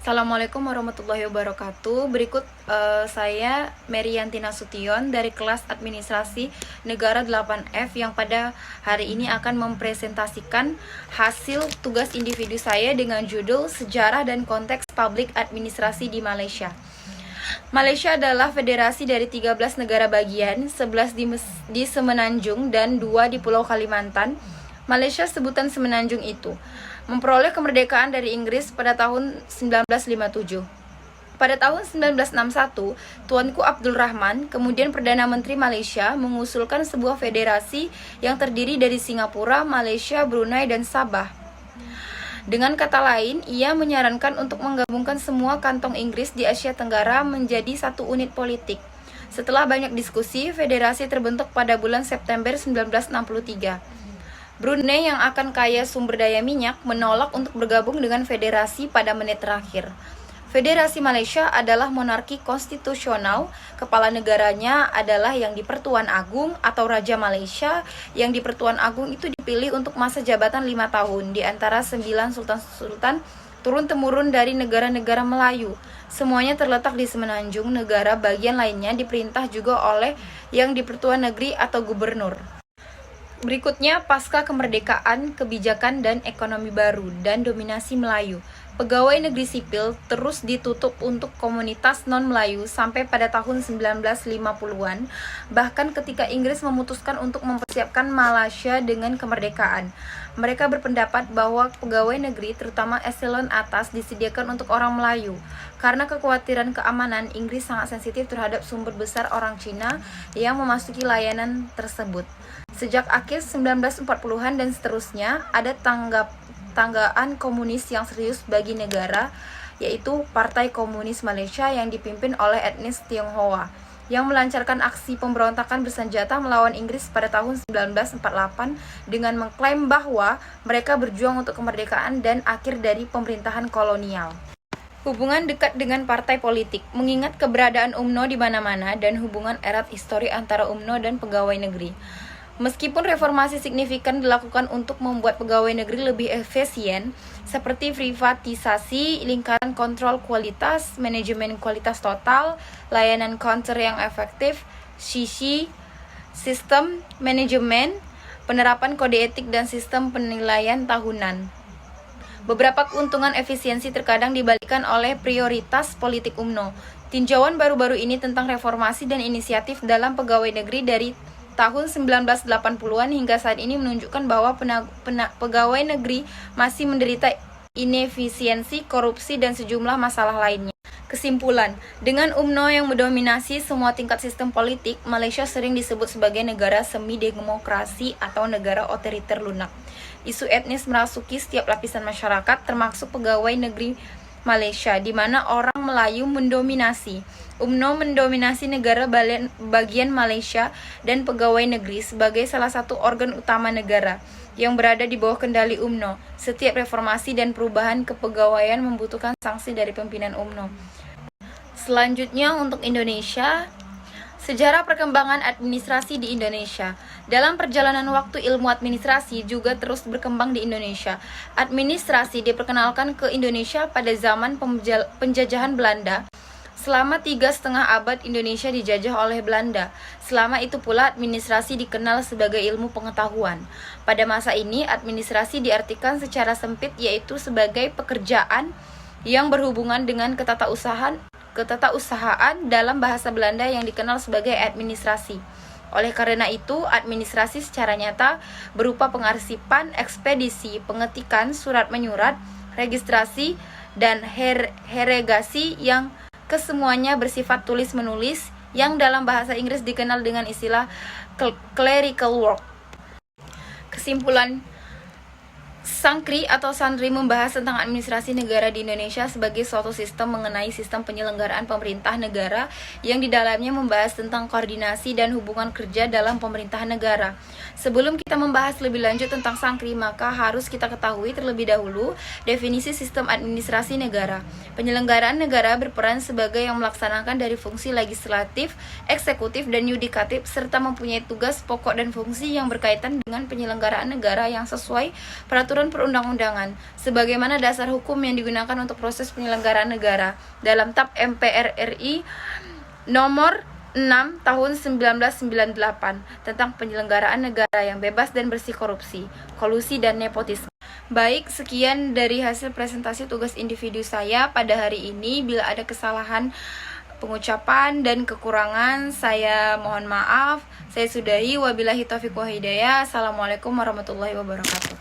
Assalamualaikum warahmatullahi wabarakatuh. Berikut saya Merianti Nasution dari kelas Administrasi Negara 8F yang pada hari ini akan mempresentasikan hasil tugas individu saya dengan judul Sejarah dan Konteks Publik Administrasi di Malaysia. Malaysia adalah federasi dari 13 negara bagian, 11 di Semenanjung dan 2 di Pulau Kalimantan. Malaysia sebutan Semenanjung itu memperoleh kemerdekaan dari Inggris pada tahun 1957. Pada tahun 1961, Tuanku Abdul Rahman, kemudian Perdana Menteri Malaysia, mengusulkan sebuah federasi yang terdiri dari Singapura, Malaysia, Brunei, dan Sabah. Dengan kata lain, ia menyarankan untuk menggabungkan semua kantong Inggris di Asia Tenggara menjadi satu unit politik. Setelah banyak diskusi, federasi terbentuk pada bulan September 1963. Brunei yang akan kaya sumber daya minyak menolak untuk bergabung dengan federasi pada menit terakhir. Federasi Malaysia adalah monarki konstitusional, kepala negaranya adalah yang di-Pertuan Agung atau Raja Malaysia. Yang di-Pertuan Agung itu dipilih untuk masa jabatan 5 tahun di antara 9 sultan-sultan turun-temurun dari negara-negara Melayu. Semuanya terletak di Semenanjung, negara bagian lainnya diperintah juga oleh yang di-Pertuan Negeri atau gubernur. Berikutnya, pasca kemerdekaan, kebijakan dan ekonomi baru, dan dominasi Melayu. Pegawai negeri sipil terus ditutup untuk komunitas non-Melayu sampai pada tahun 1950-an, bahkan ketika Inggris memutuskan untuk mempersiapkan Malaysia dengan kemerdekaan. Mereka berpendapat bahwa pegawai negeri, terutama eselon atas, disediakan untuk orang Melayu. Karena kekhawatiran keamanan, Inggris sangat sensitif terhadap sumber besar orang Cina yang memasuki layanan tersebut. Sejak akhir 1940-an dan seterusnya, ada tanggaan komunis yang serius bagi negara, yaitu Partai Komunis Malaysia yang dipimpin oleh etnis Tionghoa, yang melancarkan aksi pemberontakan bersenjata melawan Inggris pada tahun 1948 dengan mengklaim bahwa mereka berjuang untuk kemerdekaan dan akhir dari pemerintahan kolonial. Hubungan dekat dengan partai politik, mengingat keberadaan UMNO di mana-mana dan hubungan erat histori antara UMNO dan pegawai negeri. Meskipun reformasi signifikan dilakukan untuk membuat pegawai negeri lebih efisien, seperti privatisasi, lingkaran kontrol kualitas, manajemen kualitas total, layanan counter yang efektif, sistem manajemen, penerapan kode etik dan sistem penilaian tahunan. Beberapa keuntungan efisiensi terkadang dibalikkan oleh prioritas politik UMNO. Tinjauan baru-baru ini tentang reformasi dan inisiatif dalam pegawai negeri dari tahun 1980-an hingga saat ini menunjukkan bahwa pegawai negeri masih menderita inefisiensi, korupsi, dan sejumlah masalah lainnya. Kesimpulan, dengan UMNO yang mendominasi semua tingkat sistem politik, Malaysia sering disebut sebagai negara semi-demokrasi atau negara otoriter lunak. Isu etnis merasuki setiap lapisan masyarakat, termasuk pegawai negeri Malaysia, di mana orang Melayu mendominasi. UMNO mendominasi negara bagian Malaysia dan pegawai negeri sebagai salah satu organ utama negara yang berada di bawah kendali UMNO. Setiap reformasi dan perubahan kepegawaian membutuhkan sanksi dari pimpinan UMNO. Selanjutnya untuk Indonesia, sejarah perkembangan administrasi di Indonesia. Dalam perjalanan waktu, ilmu administrasi juga terus berkembang di Indonesia. Administrasi diperkenalkan ke Indonesia pada zaman penjajahan Belanda. Selama 3,5 abad Indonesia dijajah oleh Belanda. Selama itu pula administrasi dikenal sebagai ilmu pengetahuan. Pada masa ini, administrasi diartikan secara sempit, yaitu sebagai pekerjaan yang berhubungan dengan ketatausahaan dalam bahasa Belanda yang dikenal sebagai administrasi. Oleh karena itu, administrasi secara nyata berupa pengarsipan, ekspedisi, pengetikan, surat menyurat, registrasi, dan heregasi yang kesemuanya bersifat tulis-menulis yang dalam bahasa Inggris dikenal dengan istilah clerical work. Kesimpulan, Sangkri atau Sandri membahas tentang administrasi negara di Indonesia sebagai suatu sistem mengenai sistem penyelenggaraan pemerintah negara yang di dalamnya membahas tentang koordinasi dan hubungan kerja dalam pemerintahan negara. Sebelum kita membahas lebih lanjut tentang Sangkri, maka harus kita ketahui terlebih dahulu definisi sistem administrasi negara. Penyelenggaraan negara berperan sebagai yang melaksanakan dari fungsi legislatif, eksekutif, dan yudikatif, serta mempunyai tugas pokok dan fungsi yang berkaitan dengan penyelenggaraan negara yang sesuai peraturan maupun perundang-undangan, sebagaimana dasar hukum yang digunakan untuk proses penyelenggaraan negara dalam TAP MPR RI nomor 6 tahun 1998 tentang penyelenggaraan negara yang bebas dan bersih korupsi, kolusi, dan nepotisme. Baik, sekian dari hasil presentasi tugas individu saya pada hari ini. Bila ada kesalahan pengucapan dan kekurangan, saya mohon maaf. Saya sudahi. Wabillahi taufiq wa hidayah. Assalamualaikum warahmatullahi wabarakatuh.